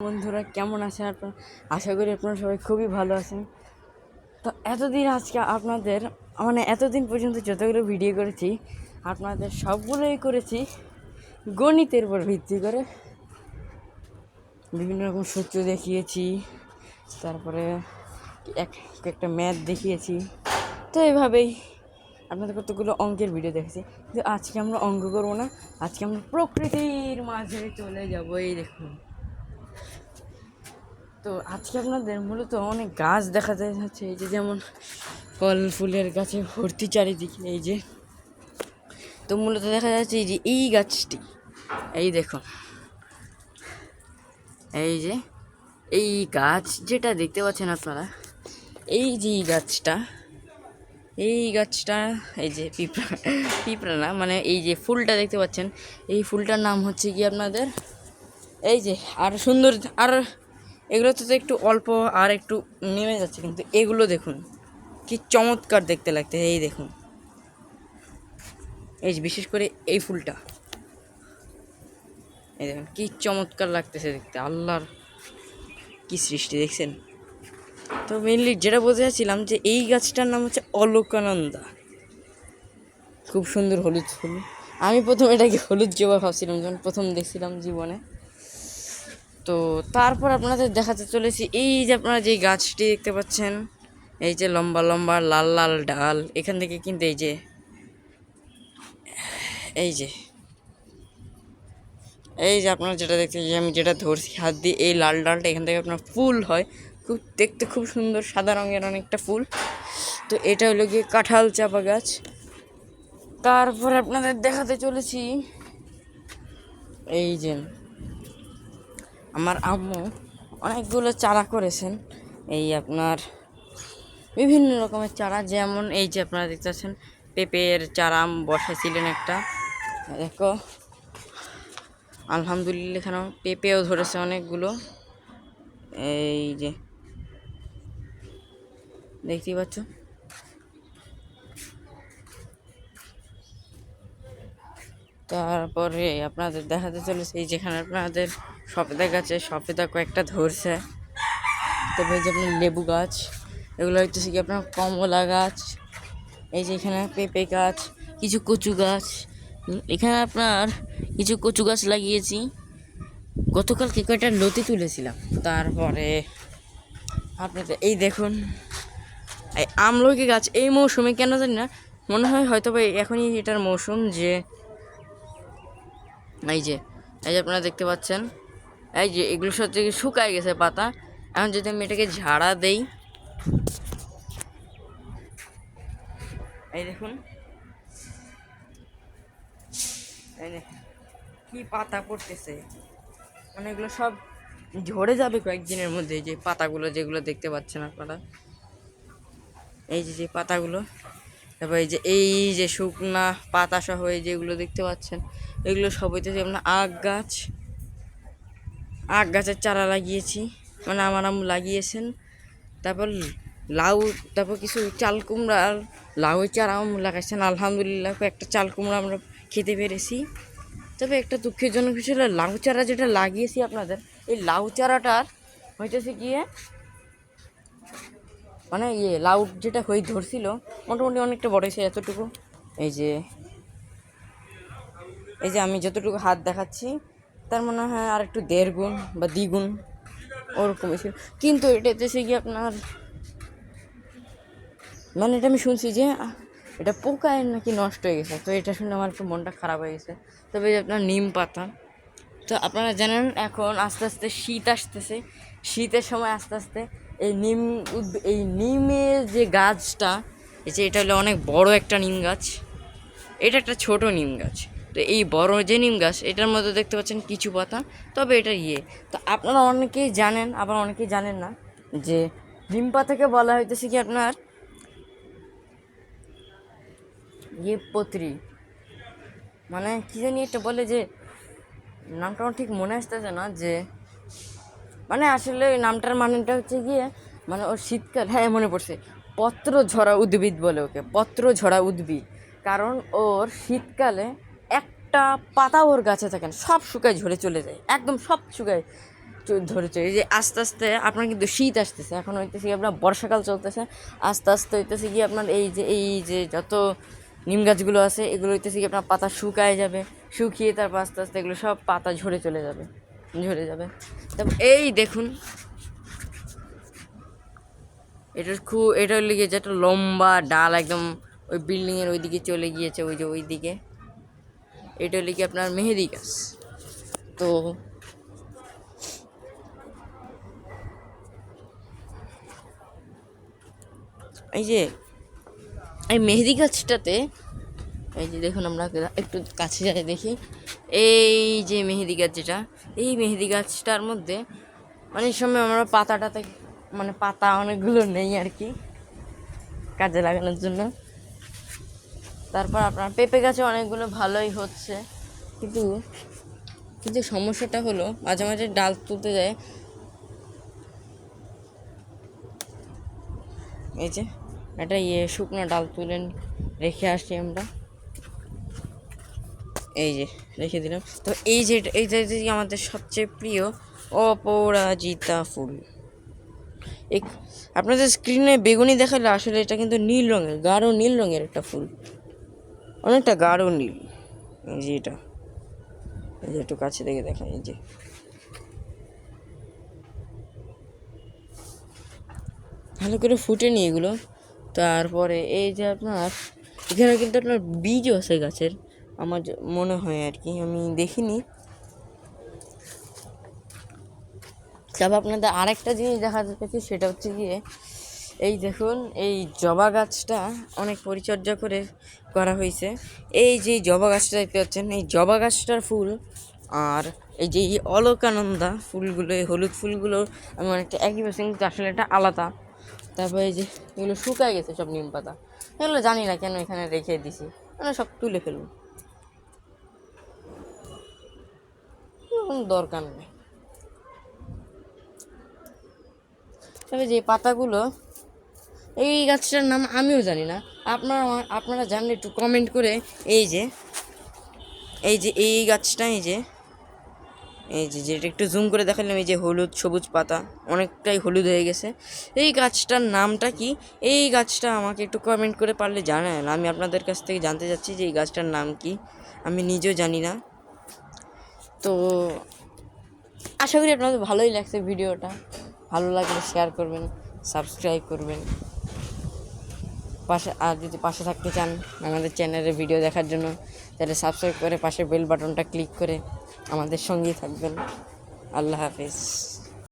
বন্ধুরা কেমন আছেন আপনারা? আশা করি আপনারা সবাই খুবই ভালো আছেন। তো এতদিন আজকে আপনাদের এতদিন পর্যন্ত যতগুলো ভিডিও করেছি আপনাদের সবগুলোই করেছি গণিতের উপর ভিত্তি করে। বিভিন্ন রকম সূত্র দেখিয়েছি, তারপরে একটা ম্যাথ দেখিয়েছি। তো এভাবেই আপনাদের কতগুলো অঙ্কের ভিডিও দেখেছি, কিন্তু আজকে আমরা অঙ্ক করবো না, আজকে আমরা প্রকৃতির মাঝে চলে যাবো। এই দেখুন, তো আজকে আপনাদের মূলত অনেক গাছ দেখা যাচ্ছে। এই যে যেমন ফল ফুলের গাছে ভর্তি চারিদিকে। এই যে তো মূলত দেখা যাচ্ছে এই যে এই গাছটি, এই দেখুন, এই যে এই গাছ যেটা দেখতে পাচ্ছেন আপনারা, এই যে এই গাছটা এই যে পিঁপড়া না, এই যে ফুলটা দেখতে পাচ্ছেন, এই ফুলটার নাম হচ্ছে কি আপনাদের, এই যে আর সুন্দর, আর এগুলো তো একটু অল্প আর একটু নেমে যাচ্ছে, কিন্তু এগুলো দেখুন কি চমৎকার দেখতে লাগছে। এই দেখুন, এই যে বিশেষ করে এই ফুলটা, এই দেখুন কি চমৎকার লাগতেছে দেখতে, আল্লাহর কি সৃষ্টি দেখছেন। তো মেনলি যেটা বলতে চাচ্ছিলাম যে এই গাছটার নাম হচ্ছে অলকানন্দা, খুব সুন্দর হলুদ ফুল। আমি প্রথম এটাকে হলুদ জবা ভাবছিলাম যখন প্রথম দেখছিলাম জীবনে। তো তারপর আপনাদের দেখাতে চলেছি এই যে আপনারা যে গাছটি দেখতে পাচ্ছেন, এই যে লম্বা লম্বা লাল লাল ডাল, এখান থেকে কিন্তু এই যে আপনারা যেটা দেখতে, যে আমি যেটা ধরছি হাত দিয়ে, এই লাল ডালটা এখান থেকে আপনার ফুল হয়, খুব দেখতে খুব সুন্দর, সাদা রঙের অনেকটা ফুল। তো এটা হলো গিয়ে কাঁঠাল চাপা গাছ। তারপরে আপনাদের দেখাতে চলেছি এই যে আমার আম্মু অনেকগুলো চারা করেছেন, এই আপনার বিভিন্ন রকমের চারা, যেমন এই যে আপনারা দেখতে পাচ্ছেন পেঁপের চারা বসাইছিলেন একটা, দেখো আলহামদুলিল্লাহ এখানেও পেঁপেও ধরেছে অনেকগুলো, এই যে দেখতেই পাচ্ছ। তারপরে আপনাদের দেখাতে চলেছে এই যেখানে আপনাদের সফেদা গাছে সফেদা কয়েকটা ধরছে। তবে এই যে আপনার লেবু গাছ, এগুলো হইতেছে কি আপনার কমলা গাছ। এই যে এখানে পেঁপে গাছ, কিছু কচু গাছ, এখানে আপনার কিছু কচু গাছ লাগিয়েছি, গতকালকে কয়েকটা লতি তুলেছিলাম। তারপরে আপনাদের এই দেখুন এই আমলকি গাছ, এই মৌসুমে কেন জানি না মনে হয় হয়তো বা এখনই এটার মৌসুম, যে এই যে আপনারা দেখতে পাচ্ছেন, এই যে এগুলো সব থেকে শুকায় গেছে পাতা। এখন যদি আমি এটাকে ঝাড়া দেই, এই দেখুন, এই দেখুন কি পাতা পড়তেছে, এগুলো সব ঝরে যাবে কয়েকদিনের মধ্যে। যে পাতাগুলো যেগুলো দেখতে পাচ্ছেন আপনারা, এই যে পাতাগুলো, তারপর এই যে শুকনা পাতা সহ এই যেগুলো দেখতে পাচ্ছেন, এগুলো সব হইতেছে আপনার আখ গাছের চারা লাগিয়েছি, আমার আম্মু লাগিয়েছেন। তারপর লাউ, তারপর কিছু চাল কুমড়া আর লাউ চারা আম্মু লাগাইছেন। আলহামদুলিল্লাহ একটা চাল কুমড়া আমরা খেতে পেরেছি। তবে একটা দুঃখের জন্য কিছু হলো, লাউ চারা যেটা লাগিয়েছি আপনাদের, এই লাউ চারাটার হইতেছে গিয়ে লাউ যেটা হয়ে ধরছিল মোটামুটি অনেকটা বড় হয়েছে, এতটুকু। এই যে আমি যতটুকু হাত দেখাচ্ছি তার মনে হয় আর একটু 1.5 গুণ বা 2 গুণ ওরকম ছিল। কিন্তু এটাতে সে গিয়ে আপনার এটা আমি শুনছি যে এটা পোকায় নাকি নষ্ট হয়ে গেছে। তো এটা শুনে আমার একটু মনটা খারাপ হয়ে গেছে। তবে আপনার নিম পাতা, তো আপনারা জানেন এখন আস্তে আস্তে শীত আসতেছে, শীতের সময় আস্তে আস্তে এই নিমের যে গাছটা, এটা হলো অনেক বড় একটা নিম গাছ, এটা একটা ছোট নিম গাছ। তো এই বড় যে নিম গাছ, এটার মধ্যে দেখতে পাচ্ছেন কিছু পাতা, তবে এটা তো আপনারা অনেকেই জানেন, আবার অনেকেই জানেন না যে নিম পাতাকে বলা হইতেছে কি আপনার পত্রী, কি জানি একটা বলে, যে নামটা আমার ঠিক মনে আসতেছে না, যে আসলে নামটার মানেটা হচ্ছে গিয়ে ওর শীতকাল, হ্যাঁ মনে পড়ছে, পত্র ঝরা উদ্ভিদ বলে ওকে, পত্র ঝরা উদ্ভিদ। কারণ ওর শীতকালে একটা পাতা ওর গাছে থাকে না, সব শুকায় ঝরে চলে যায়, একদম সব শুকায় ধরেছে। এই যে আস্তে আস্তে আপনার কিন্তু শীত আসতেছে, এখন হইতেছে কি আপনার বর্ষাকাল চলতেছে, আস্তে আস্তে হইতেছে কি আপনার এই যে যত নিম গাছগুলো আছে এগুলো হইতেছে কি আপনার পাতা শুকায় যাবে, শুকিয়ে তারপর আস্তে আস্তে এগুলো সব পাতা ঝরে চলে যাবে, ঝরে যাবে। তারপর এই দেখুন এটার লিগে যে একটা লম্বা ডাল একদম ওই বিল্ডিংয়ের ওইদিকে চলে গিয়েছে, ওই যে ওইদিকে, এটা লিগে আপনার মেহেদি গাছ। তো এই যে এই মেহেদি গাছটাতে, এই যে দেখুন আমরা একটু কাছে যাই দেখি, এই যে মেহেদি গাছ যেটা, এই মেহেদি গাছটার মধ্যে অনেক সময় আমরা পাতাটাতে মানে পাতা অনেকগুলো নেই আর কি কাজে লাগানোর জন্য। তারপর আপনার পেঁপে গাছে অনেকগুলো ভালোই হচ্ছে, কিন্তু কিন্তু সমস্যাটা হলো মাঝে মাঝে ডাল তুলতে যায়, এই যে একটা শুকনো ডাল তুলে রেখে আসি আমরা, এই যে রেখে দিলাম। তো এইটা আমাদের সবচেয়ে প্রিয় অপরাজিতা ফুল। আপনাদের স্ক্রিনে বেগুনি দেখালে আসলে এটা কিন্তু নীল রঙের, গাঢ় নীল রঙের একটা ফুল, অনেকটা গাঢ় নীল। এই যে এটা, এই যে একটু কাছে থেকে দেখা, এই যে ভালো করে ফুটেনি এগুলো। তারপরে এই যে আপনার এখানে কিন্তু আপনার বীজও আছে গাছের, আমার মনে হয় আর কি, আমি দেখিনি। তবে আপনাদের আরেকটা জিনিস দেখা যাচ্ছে, সেটা হচ্ছে গিয়ে এই দেখুন এই জবা গাছটা অনেক পরিচর্যা করে করা হয়েছে। এই যে জবা গাছটা দেখতে পাচ্ছেন, এই জবা গাছটার ফুল আর এই যে অলকানন্দা ফুলগুলো, এই হলুদ ফুলগুলো আমি অনেকটা একই পাচ্ছি, কিন্তু আসলে এটা আলাদা। তারপরে এই যে এগুলো শুকায় গেছে সব নিম পাতা, এগুলো জানি না কেন এখানে রেখে দিছি, মানে সব তুলে ফেলবো, দরকার নেই। তবে যে পাতাগুলো, এই গাছটার নাম আমিও জানি না, আপনারা জানলে একটু কমেন্ট করে। এই গাছটা, যেটা একটু জুম করে দেখালাম, এই যে হলুদ সবুজ পাতা, অনেকটাই হলুদ হয়ে গেছে, এই গাছটার নামটা কি? এই গাছটা আমাকে একটু কমেন্ট করে পারলে জানান, আমি আপনাদের কাছ থেকে জানতে চাচ্ছি যে এই গাছটার নাম কি, আমি নিজেও জানি না। তো আশা করি আপনাদের ভালোই লাগছে ভিডিওটা, ভালো লাগলে শেয়ার করবেন, সাবস্ক্রাইব করবেন, আর যদি পাশে থাকতে চান আমাদের চ্যানেলের ভিডিও দেখার জন্য, তাহলে সাবস্ক্রাইব করে পাশে বেল বাটনটা ক্লিক করে আমাদের সঙ্গেই থাকবেন। আল্লাহ হাফেজ।